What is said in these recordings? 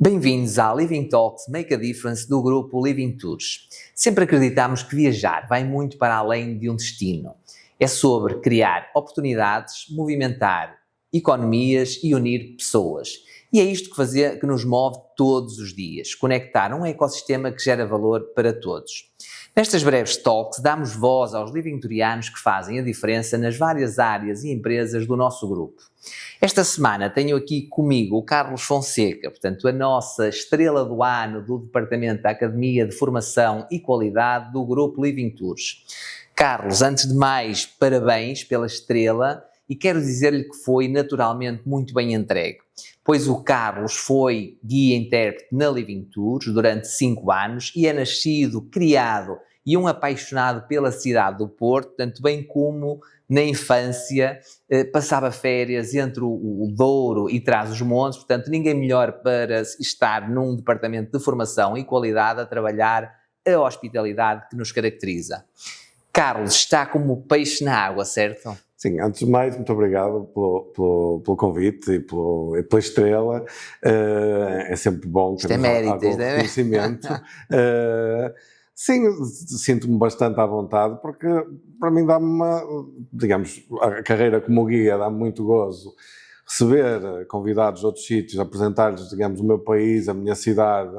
Bem-vindos à Living Talks Make a Difference do grupo Living Tours. Sempre acreditamos que viajar vai muito para além de um destino. É sobre criar oportunidades, movimentar economias e unir pessoas. E é isto que nos move todos os dias, conectar um ecossistema que gera valor para todos. Nestas breves talks, damos voz aos living tourianos que fazem a diferença nas várias áreas e empresas do nosso grupo. Esta semana tenho aqui comigo o Carlos Fonseca, portanto a nossa estrela do ano do Departamento da Academia de Formação e Qualidade do grupo Living Tours. Carlos, antes de mais, parabéns pela estrela e quero dizer-lhe que foi naturalmente muito bem entregue, pois o Carlos foi guia-intérprete na Living Tours durante 5 anos e é nascido, criado e um apaixonado pela cidade do Porto, tanto bem como na infância passava férias entre o Douro e Trás-os-Montes, portanto ninguém melhor para estar num departamento de formação e qualidade a trabalhar a hospitalidade que nos caracteriza. Carlos, está como peixe na água, certo? Sim, antes de mais, muito obrigado pelo convite e pela estrela. É sempre bom ter algum reconhecimento. Sim, sinto-me bastante à vontade, porque para mim dá-me a carreira como guia dá-me muito gozo. Receber convidados de outros sítios, apresentar-lhes, o meu país, a minha cidade,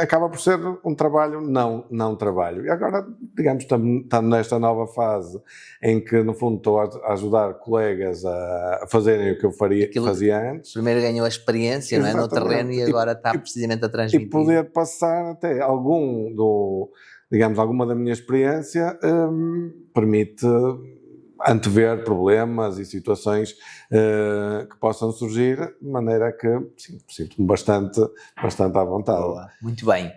acaba por ser um trabalho, não trabalho. E agora, estando nesta nova fase em que, no fundo, estou a ajudar colegas a fazerem o que eu fazia antes. Primeiro ganhou a experiência, não é, no terreno e agora está precisamente a transmitir. E poder passar até alguma da minha experiência permite antever problemas e situações que possam surgir, de maneira que sinto-me bastante à vontade. Boa. Muito bem.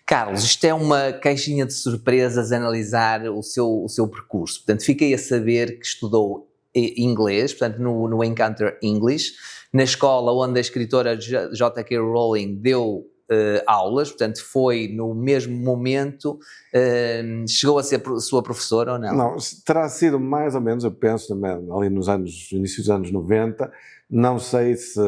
Carlos, isto é uma caixinha de surpresas analisar o seu percurso. Portanto, fiquei a saber que estudou inglês, portanto, no Encounter English, na escola onde a escritora J.K. Rowling deu aulas, portanto foi no mesmo momento, chegou a ser sua professora ou não? Não, terá sido mais ou menos, eu penso também, ali início dos anos 90, não sei se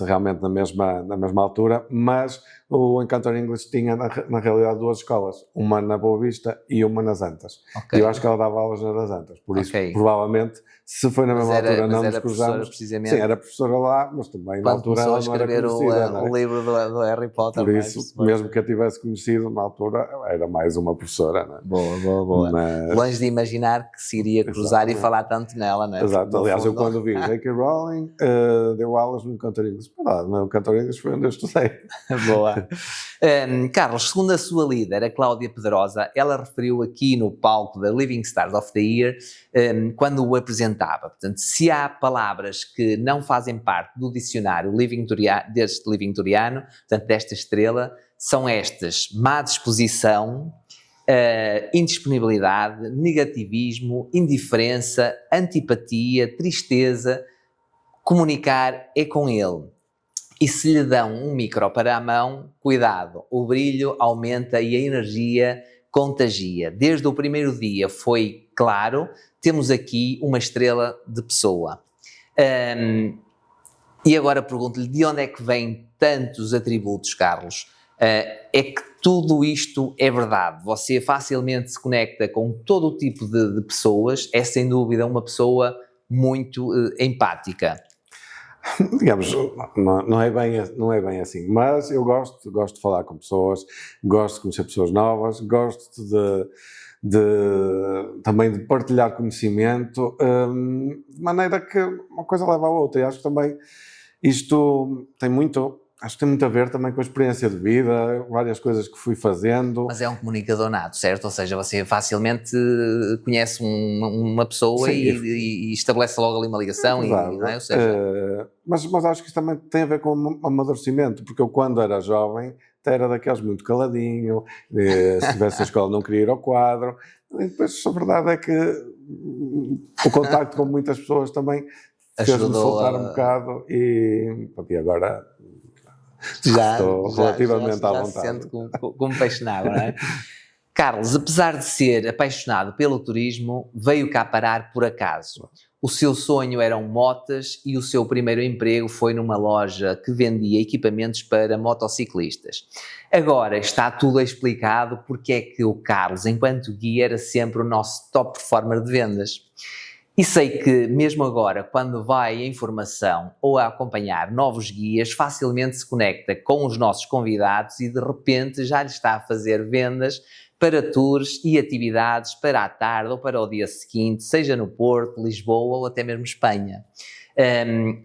realmente na mesma altura, mas o Encounter English tinha na realidade 2 escolas, uma na Boa Vista e uma nas Antas. Okay. E eu acho que ela dava aulas nas Antas, por isso provavelmente, se foi na mesma altura não nos cruzamos. Precisamente. Sim, era professora lá, mas também na altura ela não era conhecida. O livro do Harry Potter. Por isso, mesmo que a tivesse conhecido na altura, era mais uma professora. Não é? Boa. Mas... longe de imaginar que se iria cruzar e falar tanto nela, não é? Exato, aliás, eu quando vi J.K. Rowling, deu aulas no Encounter English. No Encounter English foi onde eu estudei. Boa. Carlos, segundo a sua líder, a Cláudia Pedrosa, ela referiu aqui no palco da Living Stars of the Year, quando o apresentava. Portanto, se há palavras que não fazem parte do dicionário deste Living Touriano, portanto, desta estrela, são estas: má disposição, indisponibilidade, negativismo, indiferença, antipatia, tristeza. Comunicar é com ele. E se lhe dão um micro para a mão, cuidado, o brilho aumenta e a energia contagia. Desde o primeiro dia foi claro, temos aqui uma estrela de pessoa. E agora pergunto-lhe, de onde é que vêm tantos atributos, Carlos? É que tudo isto é verdade, você facilmente se conecta com todo o tipo de pessoas, é sem dúvida uma pessoa muito empática. Não é bem assim, mas eu gosto de falar com pessoas, gosto de conhecer pessoas novas, gosto também de partilhar conhecimento, de maneira que uma coisa leva à outra. E acho que também isto tem muito a ver também com a experiência de vida, várias coisas que fui fazendo. Mas é um comunicador nato, certo? Ou seja, você facilmente conhece uma pessoa e estabelece logo ali uma ligação. Não é? Ou seja... mas acho que isso também tem a ver com o amadurecimento, porque eu quando era jovem era daqueles muito caladinho, se tivesse a escola não queria ir ao quadro, e depois a verdade é que o contacto com muitas pessoas também fez-me soltar um bocado e agora... Já estou relativamente à vontade. Já se sente como peixe na água, não é? Carlos, apesar de ser apaixonado pelo turismo, veio cá parar por acaso. O seu sonho eram motas e o seu primeiro emprego foi numa loja que vendia equipamentos para motociclistas. Agora está tudo explicado porque é que o Carlos, enquanto guia, era sempre o nosso top performer de vendas. E sei que, mesmo agora, quando vai em formação ou a acompanhar novos guias, facilmente se conecta com os nossos convidados e, de repente, já lhe está a fazer vendas para tours e atividades para a tarde ou para o dia seguinte, seja no Porto, Lisboa ou até mesmo Espanha.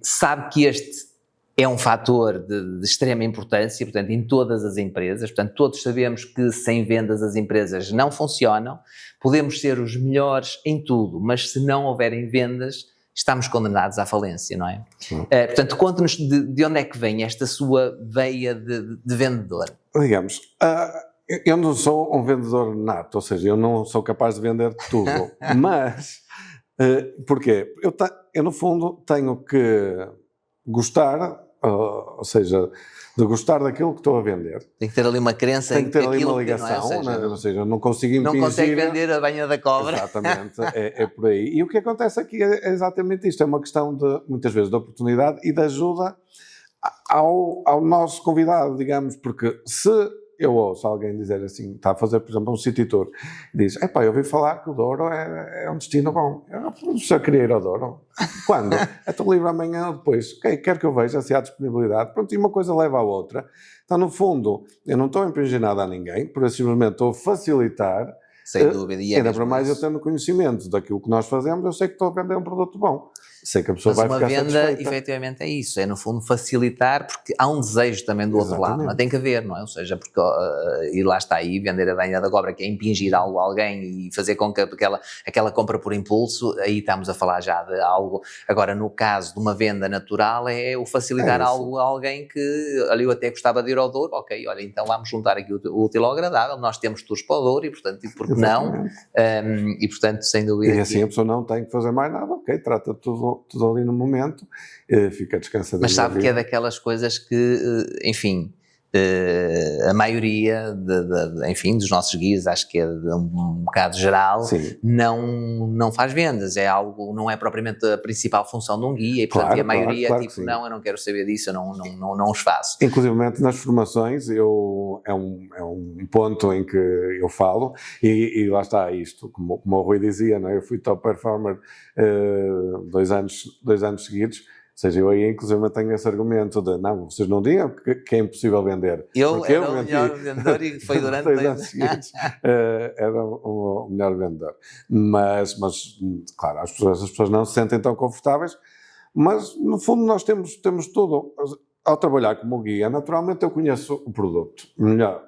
Sabe que este é um fator de extrema importância, portanto, em todas as empresas. Portanto, todos sabemos que sem vendas as empresas não funcionam. Podemos ser os melhores em tudo, mas se não houverem vendas, estamos condenados à falência, não é? Portanto, conte-nos de onde é que vem esta sua veia de vendedor. Digamos, eu não sou um vendedor nato, ou seja, eu não sou capaz de vender tudo, mas porquê? Eu, no fundo, tenho que gostar, ou seja, de gostar daquilo que estou a vender. Tem que ter ali uma crença. Tem que ter ali uma ligação, não é? Ou seja, não consigo impingir... Não consegue vender a banha da cobra. Exatamente, é por aí. E o que acontece aqui é exatamente isto, é uma questão de, muitas vezes, de oportunidade e de ajuda ao nosso convidado, digamos, porque se eu ouço alguém dizer assim, está a fazer, por exemplo, um city tour, diz, eu ouvi falar que o Douro é um destino bom. Eu só queria ir ao Douro. Quando? Estou livre amanhã ou depois. Quero que eu veja se há disponibilidade. Pronto, e uma coisa leva à outra. Então, no fundo, eu não estou a impingir nada a ninguém, por esse simplesmente estou a facilitar. Sem dúvida. E ainda para mais eu tendo conhecimento daquilo que nós fazemos, eu sei que estou a vender um produto bom. Sei que a pessoa vai ficar satisfeita. Mas uma venda, efetivamente, é isso. É, no fundo, facilitar, porque há um desejo também do outro lado. Não tem que haver, não é? Ou seja, porque, e lá está aí, vender a banha da cobra, que é impingir algo a alguém e fazer com que aquela compra por impulso, aí estamos a falar já de algo. Agora, no caso de uma venda natural, é o facilitar algo a alguém que, ali eu até gostava de ir ao Douro, ok, olha, então vamos juntar aqui o útil ao agradável, nós temos tours para o Douro e, portanto, porque não? E, portanto, sem dúvida... E assim a pessoa não tem que fazer mais nada, ok, trata tudo ali no momento, fica descansadinho. Mas sabe que é daquelas coisas que, enfim, a maioria enfim, dos nossos guias, acho que é um bocado geral, não faz vendas, é algo, não é propriamente a principal função de um guia, e portanto a maioria é tipo, não, eu não quero saber disso, eu não os faço. Inclusivamente nas formações, é um ponto em que eu falo, e lá está isto, como o Rui dizia, não é? Eu fui top performer 2 anos seguidos. Ou seja, eu aí inclusive tenho esse argumento de, não, vocês não digam que é impossível vender. Eu era o melhor vendedor e foi durante 2 anos seguidos, era o melhor vendedor. Mas claro, as pessoas não se sentem tão confortáveis, mas no fundo nós temos tudo. Ao trabalhar como guia, naturalmente eu conheço o produto melhor.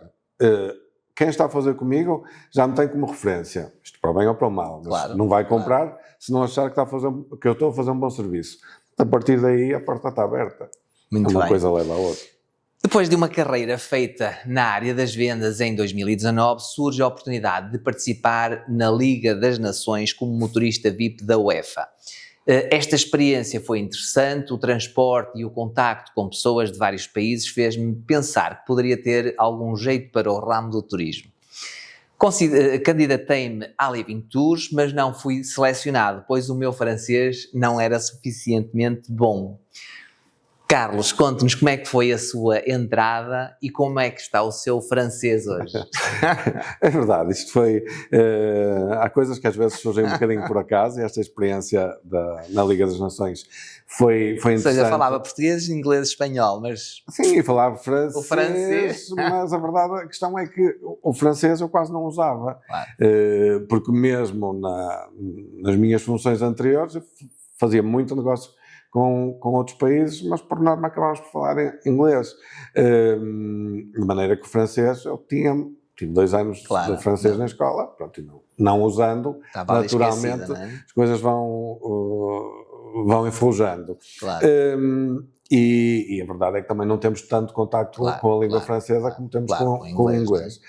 Quem está a fazer comigo já me tem como referência, isto para o bem ou para o mal, mas não vai comprar se não achar que eu estou a fazer um bom serviço. A partir daí a porta está aberta. Uma coisa leva à outra. Depois de uma carreira feita na área das vendas em 2019, surge a oportunidade de participar na Liga das Nações como motorista VIP da UEFA. Esta experiência foi interessante, o transporte e o contacto com pessoas de vários países fez-me pensar que poderia ter algum jeito para o ramo do turismo. Candidatei-me à Living Tours, mas não fui selecionado, pois o meu francês não era suficientemente bom. Carlos, conte-nos como é que foi a sua entrada e como é que está o seu francês hoje. É verdade, isto foi... há coisas que às vezes surgem um bocadinho por acaso, e esta experiência na Liga das Nações foi interessante. Ou seja, falava português, inglês, espanhol, mas... Sim, falava o francês. Mas a verdade, a questão é que o francês eu quase não usava. Claro. Porque mesmo nas minhas funções anteriores eu fazia muito negócio com outros países, mas por norma acabávamos por falar em inglês. De maneira que o francês, eu tive 2 anos de francês na escola, pronto, não usando, estava naturalmente as coisas vão enferrujando. Claro. E a verdade é que também não temos tanto contacto com a língua francesa como temos com o inglês.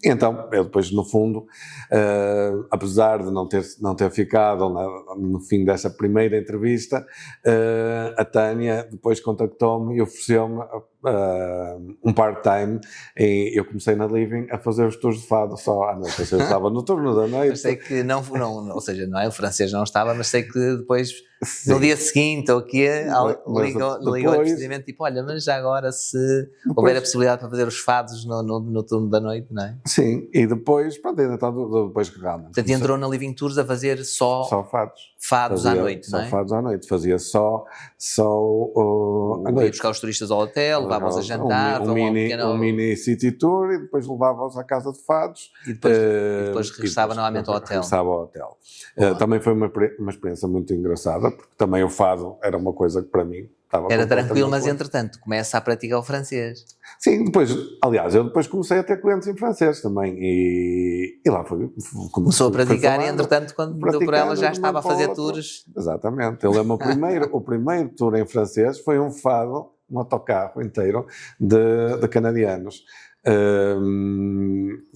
Então, eu depois, no fundo, apesar de não ter ficado no fim dessa primeira entrevista, a Tânia depois contactou-me e ofereceu-me um part-time e eu comecei na Living a fazer os tours de fado só à noite. Eu estava no turno da noite. Mas sei que não, ou seja, não é, o francês não estava, mas sei que depois, no dia seguinte ou o quê, ligam precisamente tipo, olha, mas já agora se houver a possibilidade para fazer os fados no turno da noite, não é? Sim, e depois, pronto, ainda depois que realmente. Portanto, entrou na Living Tours a fazer só fados à noite, não é? Só fados à noite, fazia só à noite. Ia buscar os turistas ao hotel, levava-os a jantar, um mini city tour e depois levava-os à casa de fados. E depois regressava novamente ao hotel. Regressava ao hotel. Também foi uma experiência muito engraçada, porque também o fado era uma coisa que para mim estava... Era tranquilo, mas entretanto começa a praticar o francês. Sim, aliás, eu depois comecei a ter clientes em francês também e lá foi... Começou a praticar e entretanto quando deu por ela já estava a fazer tours. Exatamente, eu lembro o primeiro tour em francês foi um fado, um autocarro inteiro de canadianos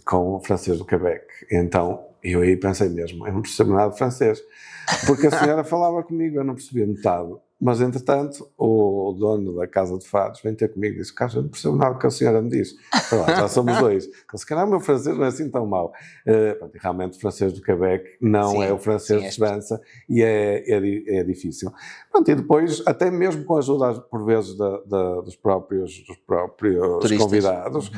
com o francês do Quebec. Então eu aí pensei mesmo, eu não percebo nada de francês, porque a senhora falava comigo, eu não percebia metade. Mas, entretanto, o dono da casa de fados vem ter comigo e disse: Carlos, eu não percebo nada do que a senhora me diz. Lá, já somos dois. Então, se calhar o meu francês não é assim tão mau. Realmente o francês do Quebec não é o francês de França e é difícil. Pronto, e depois, até mesmo com a ajuda, por vezes, dos próprios convidados,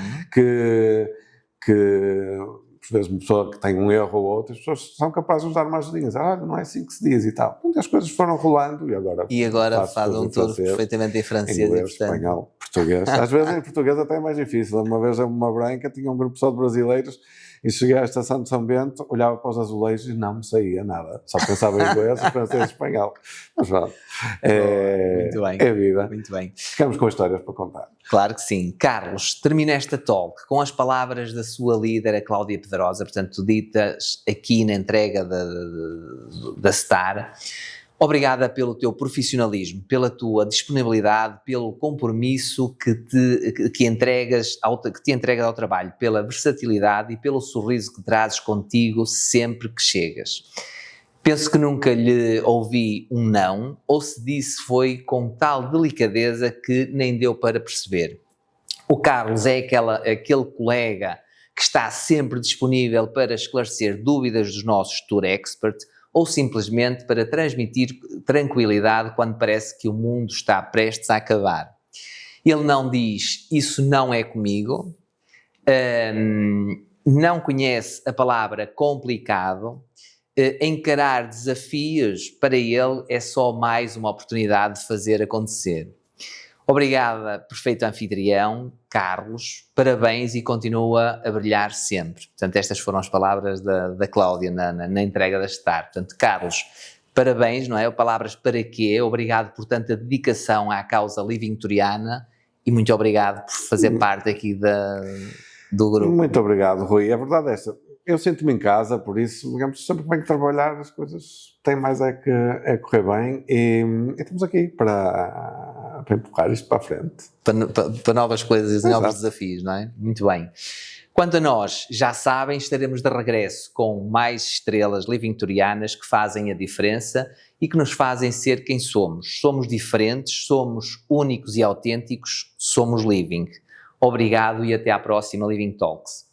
que por vezes uma pessoa que tem um erro ou outro, as pessoas são capazes de usar umas ajudinhas. Não é assim que se diz e tal. Então, as coisas foram rolando e agora faz um tour perfeitamente em francês. Inglês, espanhol, português. Às vezes em português até é mais difícil. Uma vez uma branca tinha um grupo só de brasileiros e cheguei à estação de São Bento, olhava para os azulejos e não me saía nada. Só pensava em inglês, francês e espanhol. Mas pronto, muito bem. É vida. Muito bem. Ficamos com histórias para contar. Claro que sim. Carlos, termina esta talk com as palavras da sua líder, a Cláudia Pedrosa, portanto, ditas aqui na entrega da Star. Obrigada pelo teu profissionalismo, pela tua disponibilidade, pelo compromisso que te entregas ao trabalho, pela versatilidade e pelo sorriso que trazes contigo sempre que chegas. Penso que nunca lhe ouvi um não, ou se disse foi com tal delicadeza que nem deu para perceber. O Carlos é aquele colega que está sempre disponível para esclarecer dúvidas dos nossos tour experts ou simplesmente para transmitir tranquilidade quando parece que o mundo está prestes a acabar. Ele não diz, isso não é comigo, não conhece a palavra complicado, encarar desafios para ele é só mais uma oportunidade de fazer acontecer. Obrigada, perfeito anfitrião, Carlos, parabéns e continua a brilhar sempre. Portanto, estas foram as palavras da Cláudia na entrega da Star. Portanto, Carlos, parabéns, não é? Palavras para quê? Obrigado por tanta dedicação à causa livingtoriana e muito obrigado por fazer parte aqui do grupo. Muito obrigado, Rui. A verdade é esta. Eu sinto-me em casa, por isso, digamos, sempre que venho trabalhar as coisas têm mais é que correr bem e estamos aqui para empurrar isto para a frente. Para novas coisas e novos desafios, não é? Muito bem. Quanto a nós, já sabem, estaremos de regresso com mais estrelas livingtorianas que fazem a diferença e que nos fazem ser quem somos. Somos diferentes, somos únicos e autênticos, somos Living. Obrigado e até à próxima Living Talks.